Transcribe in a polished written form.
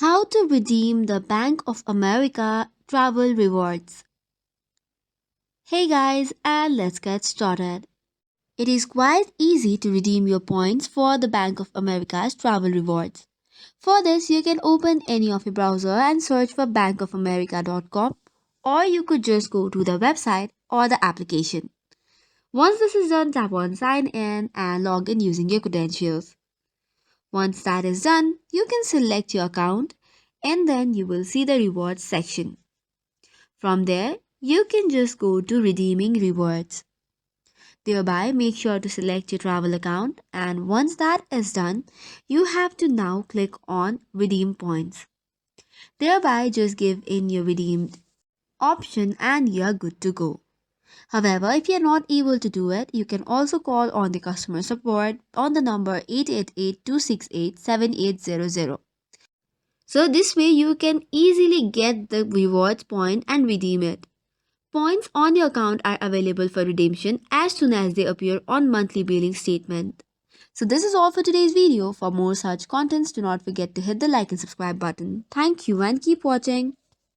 How to redeem the Bank of America travel rewards. Hey guys, and let's get started. It is quite easy to redeem your points for the Bank of America's travel rewards. For this, you can open any of your browser and search for bankofamerica.com, or you could just go to the website or the application. Once this is done, tap on sign in and log in using your credentials. Once that is done, you can select your account and then you will see the rewards section. From there, you can just go to redeeming rewards. Thereby, make sure to select your travel account, and once that is done, you have to now click on redeem points. Thereby, just give in your redeemed option and you're good to go. However, if you're not able to do it, you can also call on the customer support on the number 888-268-7800. So this way you can easily get the rewards point and redeem it. Points on your account are available for redemption as soon as they appear on monthly billing statement. So this is all for today's video. For more such contents, do not forget to hit the like and subscribe button. Thank you and keep watching.